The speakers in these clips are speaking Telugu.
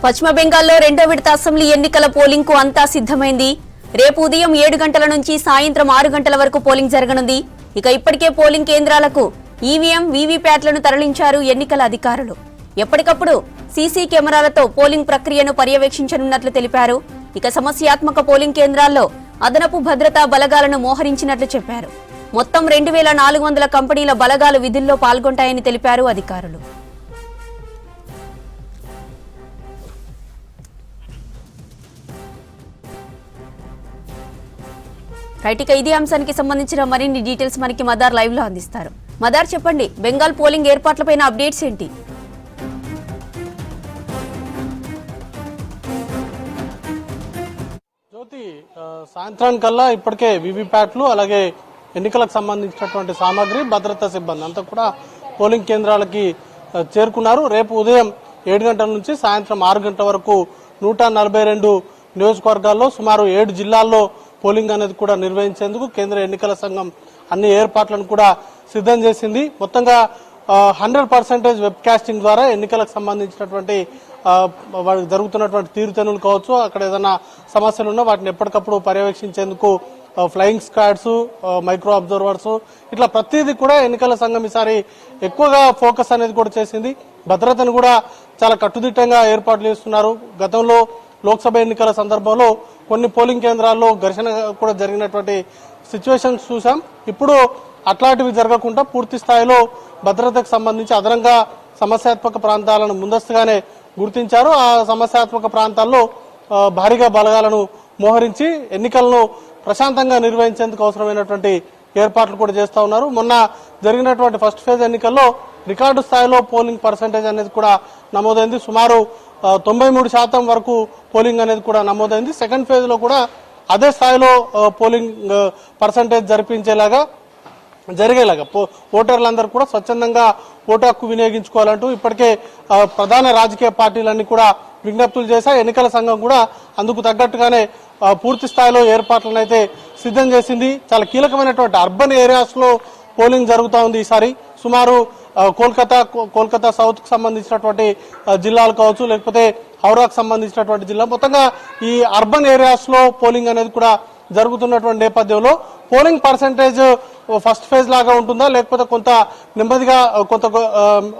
పశ్చిమ బెంగాల్లో రెండో విడత అసెంబ్లీ ఎన్నికల పోలింగ్ కు అంతా సిద్ధమైంది. రేపు ఉదయం 7 గంటల నుంచి సాయంత్రం 6 గంటల వరకు పోలింగ్ జరగనుంది. ఇక ఇప్పటికే పోలింగ్ కేంద్రాలకు ఈవీఎం, వీవీప్యాట్లను తరలించారు ఎన్నికల అధికారులు. ఎప్పటికప్పుడు సీసీ కెమెరాలతో పోలింగ్ ప్రక్రియను పర్యవేక్షించనున్నట్లు తెలిపారు. ఇక సమస్యాత్మక పోలింగ్ కేంద్రాల్లో అదనపు భద్రతా బలగాలను మోహరించినట్లు చెప్పారు. మొత్తం 2400 కంపెనీల బలగాలు విధుల్లో పాల్గొంటాయని తెలిపారు అధికారులు. రైట్, ఇక ఇదే అంశానికి సంబంధించిన మరిన్ని డీటెయిల్స్ మనకి మదార్ లైవ్ లో అందిస్తారు. మదార్, చెప్పండి, బెంగాల్ పోలింగ్ ఏర్పాట్లపైన అప్డేట్స్ ఏంటి? జ్యోతి, సాయంత్రానికల్లా ఇప్పటికే వీవీప్యాట్లు అలాగే ఎన్నికలకు సంబంధించినటువంటి సామాగ్రి, భద్రతా సిబ్బంది అంతా కూడా పోలింగ్ కేంద్రాలకి చేరుకున్నారు. రేపు ఉదయం 7 గంటల నుంచి సాయంత్రం 6 గంటల వరకు 142 నియోజకవర్గాల్లో సుమారు 7 జిల్లాల్లో పోలింగ్ అనేది కూడా నిర్వహించేందుకు కేంద్ర ఎన్నికల సంఘం అన్ని ఏర్పాట్లను కూడా సిద్ధం చేసింది. మొత్తంగా 100% వెబ్ కాస్టింగ్ ద్వారా ఎన్నికలకు సంబంధించినటువంటి జరుగుతున్నటువంటి తీరుతెన్నులు కావచ్చు, అక్కడ ఏదైనా సమస్యలు ఉన్నా వాటిని ఎప్పటికప్పుడు పర్యవేక్షించేందుకు ఫ్లయింగ్ స్క్వాడ్స్, మైక్రో అబ్జర్వర్స్, ఇట్లా ప్రతిదీ కూడా ఎన్నికల సంఘం ఈసారి ఎక్కువగా ఫోకస్ అనేది కూడా చేసింది. భద్రతను కూడా చాలా కట్టుదిట్టంగా ఏర్పాట్లు చేస్తున్నారు. గతంలో లోక్సభ ఎన్నికల సందర్భంలో కొన్ని పోలింగ్ కేంద్రాల్లో ఘర్షణ కూడా జరిగినటువంటి సిచ్యువేషన్స్ చూసాం. ఇప్పుడు అట్లాంటివి జరగకుండా పూర్తి స్థాయిలో భద్రతకు సంబంధించి అదనంగా సమస్యాత్మక ప్రాంతాలను ముందస్తుగానే గుర్తించారు. ఆ సమస్యాత్మక ప్రాంతాల్లో భారీగా బలగాలను మోహరించి ఎన్నికలను ప్రశాంతంగా నిర్వహించేందుకు అవసరమైనటువంటి ఏర్పాట్లు కూడా చేస్తా ఉన్నారు. మొన్న జరిగినటువంటి ఫస్ట్ ఫేజ్ ఎన్నికల్లో రికార్డు స్థాయిలో పోలింగ్ పర్సెంటేజ్ అనేది కూడా నమోదైంది. సుమారు 93% వరకు పోలింగ్ అనేది కూడా నమోదైంది. సెకండ్ ఫేజ్ లో కూడా అదే స్థాయిలో పోలింగ్ పర్సెంటేజ్ జరిగేలాగా ఓటర్లందరూ కూడా స్వచ్ఛందంగా ఓటు హక్కు వినియోగించుకోవాలంటూ ఇప్పటికే ప్రధాన రాజకీయ పార్టీలన్నీ కూడా విజ్ఞప్తులు చేశాయి. ఎన్నికల సంఘం కూడా అందుకు తగ్గట్టుగానే పూర్తి స్థాయిలో ఏర్పాట్లను అయితే సిద్ధం చేసింది. చాలా కీలకమైనటువంటి అర్బన్ ఏరియాస్ లో పోలింగ్ జరుగుతూ ఉంది. ఈసారి సుమారు కోల్కతా సౌత్ కు సంబంధించినటువంటి జిల్లాలు కావచ్చు, లేకపోతే హౌరాకు సంబంధించినటువంటి జిల్లా, మొత్తంగా ఈ అర్బన్ ఏరియాస్ లో పోలింగ్ అనేది కూడా జరుగుతున్నటువంటి నేపథ్యంలో పోలింగ్ పర్సెంటేజ్ ఫస్ట్ ఫేజ్ లాగా ఉంటుందా, లేకపోతే కొంత నెమ్మదిగా కొంత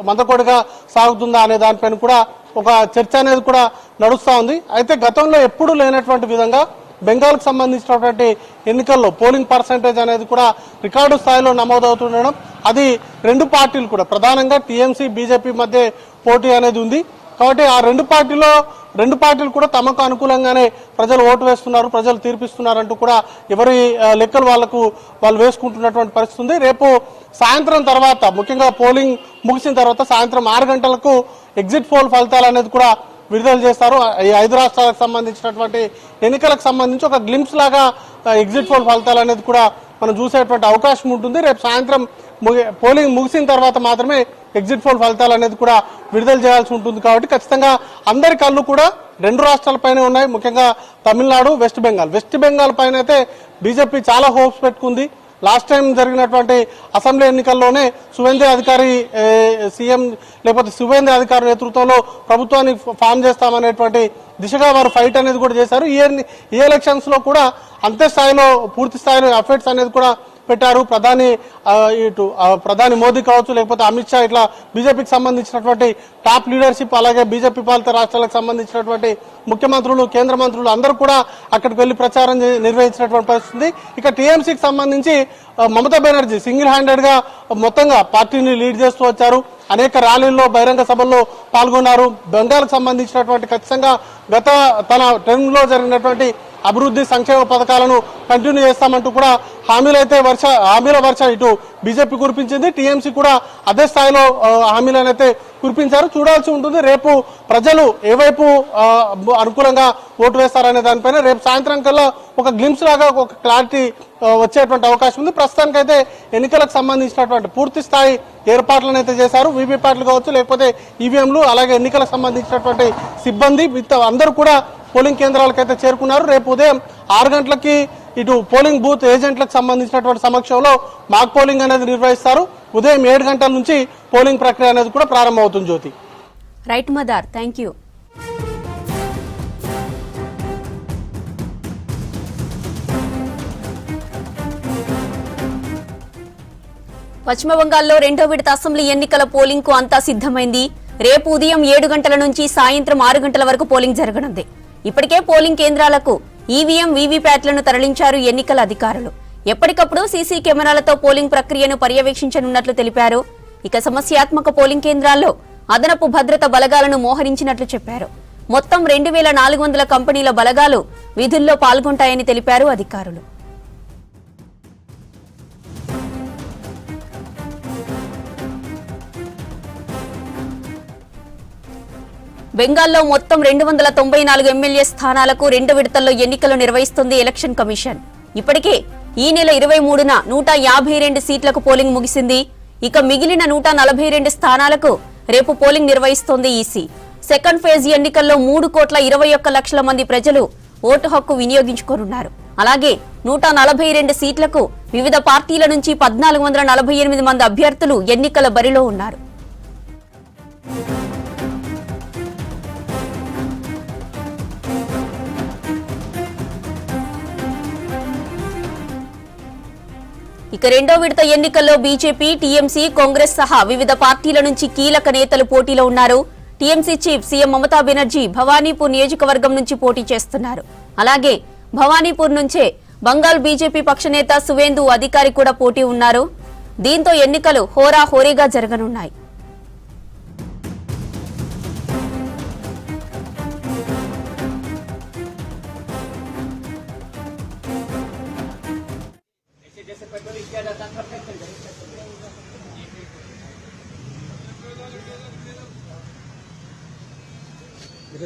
మందకొడిగా సాగుతుందా అనే దానిపైన కూడా ఒక చర్చ అనేది కూడా నడుస్తా ఉంది. అయితే గతంలో ఎప్పుడూ లేనటువంటి విధంగా బెంగాల్ కు సంబంధించినటువంటి ఎన్నికల్లో పోలింగ్ పర్సెంటేజ్ అనేది కూడా రికార్డు స్థాయిలో నమోదవుతుండడం, అది రెండు పార్టీలు కూడా ప్రధానంగా టీఎంసీ, బీజేపీ మధ్య పోటీ అనేది ఉంది. కాబట్టి ఆ రెండు పార్టీలు కూడా తమకు అనుకూలంగానే ప్రజలు ఓటు వేస్తున్నారు, ప్రజలు తీర్పిస్తున్నారంటూ కూడా ఎవరి లెక్కలు వాళ్ళు వేసుకుంటున్నటువంటి పరిస్థితి ఉంది. రేపు సాయంత్రం తర్వాత, ముఖ్యంగా పోలింగ్ ముగిసిన తర్వాత సాయంత్రం 6 గంటలకు ఎగ్జిట్ పోల్ ఫలితాలు అనేది కూడా విడుదల చేస్తారు. ఈ 5 రాష్ట్రాలకు సంబంధించినటువంటి ఎన్నికలకు సంబంధించి ఒక గ్లింప్స్ లాగా ఎగ్జిట్ పోల్ ఫలితాలు అనేది కూడా మనం చూసేటువంటి అవకాశం ఉంటుంది. రేపు సాయంత్రం పోలింగ్ ముగిసిన తర్వాత మాత్రమే ఎగ్జిట్ పోల్ ఫలితాలు అనేది కూడా విడుదల చేయాల్సి ఉంటుంది. కాబట్టి ఖచ్చితంగా అందరి కళ్ళు కూడా 2 రాష్ట్రాలపైనే ఉన్నాయి. ముఖ్యంగా తమిళనాడు, వెస్ట్ బెంగాల్ పైన అయితే బీజేపీ చాలా హోప్స్ పెట్టుకుంది. లాస్ట్ టైం జరిగినటువంటి అసెంబ్లీ ఎన్నికల్లోనే సువేంద్ర అధికారి సీఎం, లేకపోతే సువేంద్ర అధికారి నేతృత్వంలో ప్రభుత్వాన్ని ఫామ్ చేస్తామనేటువంటి దిశగా వారు ఫైట్ అనేది కూడా చేశారు. ఈ ఎలక్షన్స్ లో కూడా అంతే స్థాయిలో, పూర్తి స్థాయిలో ఎఫర్ట్స్ అనేది కూడా పెట్టారు. ప్రధాని మోదీ కావచ్చు, లేకపోతే అమిత్ షా, ఇట్లా బీజేపీకి సంబంధించినటువంటి టాప్ లీడర్షిప్, అలాగే బీజేపీ పాలిత రాష్ట్రాలకు సంబంధించినటువంటి ముఖ్యమంత్రులు, కేంద్ర మంత్రులు అందరూ కూడా అక్కడికి వెళ్లి ప్రచారం నిర్వహించినటువంటి పరిస్థితి. ఇక టీఎంసీకి సంబంధించి మమతా బెనర్జీ సింగిల్ హ్యాండెడ్ గా మొత్తంగా పార్టీని లీడ్ చేస్తూ వచ్చారు. అనేక ర్యాలీల్లో, బహిరంగ సభల్లో పాల్గొన్నారు. బెంగాల్కు సంబంధించినటువంటి ఖచ్చితంగా తన టర్మ్ లో జరిగినటువంటి అభివృద్ధి సంక్షేమ పథకాలను కంటిన్యూ చేస్తామంటూ కూడా హామీల వర్ష ఇటు బీజేపీ కురిపించింది. టీఎంసీ కూడా అదే స్థాయిలో హామీలను అయితే కురిపించారు. చూడాల్సి ఉంటుంది రేపు ప్రజలు ఏ వైపు అనుకూలంగా ఓటు వేస్తారనే దానిపైన రేపు సాయంత్రం కల్లా ఒక గ్లింప్స్ లాగా ఒక క్లారిటీ వచ్చేటువంటి అవకాశం ఉంది. ప్రస్తుతానికైతే ఎన్నికలకు సంబంధించినటువంటి పూర్తి స్థాయి ఏర్పాట్లను అయితే చేశారు. వీవీప్యాట్లు కావచ్చు, లేకపోతే ఈవీఎంలు, అలాగే ఎన్నికలకు సంబంధించినటువంటి సిబ్బంది అందరూ కూడా పోలింగ్ కేంద్రాలకైతే చేరుకున్నారు. రేపు ఉదయం 6 గంటలకి ఇటు పోలింగ్ బూత్ ఏజెంట్లకు సంబంధించినటువంటి సమక్షంలో మాక్ పోలింగ్ అనేది నిర్వహిస్తారు. ఉదయం 7 గంటల నుంచి పోలింగ్ ప్రక్రియ అనేది కూడా ప్రారంభమవుతుంది. Jyoti. Right Madar, thank you. పశ్చిమ బంగాల్లో రెండో విడత అసెంబ్లీ ఎన్నికల పోలింగ్ కు అంతా సిద్ధమైంది. రేపు ఉదయం 7 గంటల నుంచి సాయంత్రం 6 గంటల వరకు పోలింగ్ జరగనుంది. ఇప్పటికే పోలింగ్ కేంద్రాలకు ఈవీఎం వీవీప్యాట్లను తరలించారు ఎన్నికల అధికారులు. ఎప్పటికప్పుడు సీసీ కెమెరాలతో పోలింగ్ ప్రక్రియను పర్యవేక్షించనున్నట్లు తెలిపారు. ఇక సమస్యాత్మక పోలింగ్ కేంద్రాల్లో అదనపు భద్రత బలగాలను మోహరించినట్లు చెప్పారు. మొత్తం 2400 కంపెనీల బలగాలు విధుల్లో పాల్గొంటాయని తెలిపారు అధికారులు. బెంగాల్లో మొత్తం 294 ఎమ్మెల్యే స్థానాలకు 2 విడతల్లో ఎన్నికలు నిర్వహిస్తుంది ఎలక్షన్ కమిషన్. ఇప్పటికే ఈ నెల 23న 152 సీట్లకు పోలింగ్ ముగిసింది. ఇక మిగిలిన 142 స్థానాలకు రేపు పోలింగ్ నిర్వహిస్తోంది ఈసీ. సెకండ్ ఫేజ్ ఎన్నికల్లో 3,21,00,000 మంది ప్రజలు ఓటు హక్కు వినియోగించుకోనున్నారు. అలాగే 142 సీట్లకు వివిధ పార్టీల నుంచి 1,448 మంది అభ్యర్థులు ఎన్నికల బరిలో ఉన్నారు. ఇక రెండో విడత ఎన్నికల్లో బీజేపీ, టీఎంసీ, కాంగ్రెస్ సహా వివిధ పార్టీల నుంచి కీలక నేతలు పోటీలో ఉన్నారు. TMC chief CM Mamata Banerjee Bhawanipur నియోజకవర్గం నుంచి పోటీ చేస్తున్నారు. అలాగే భవానీపూర్ నుంచే బంగాల్ బీజేపీ పక్షనేత సువేందు అధికారి కూడా పోటీ ఉన్నారు. దీంతో ఎన్నికలు హోరాహోరీగా జరగనున్నాయి.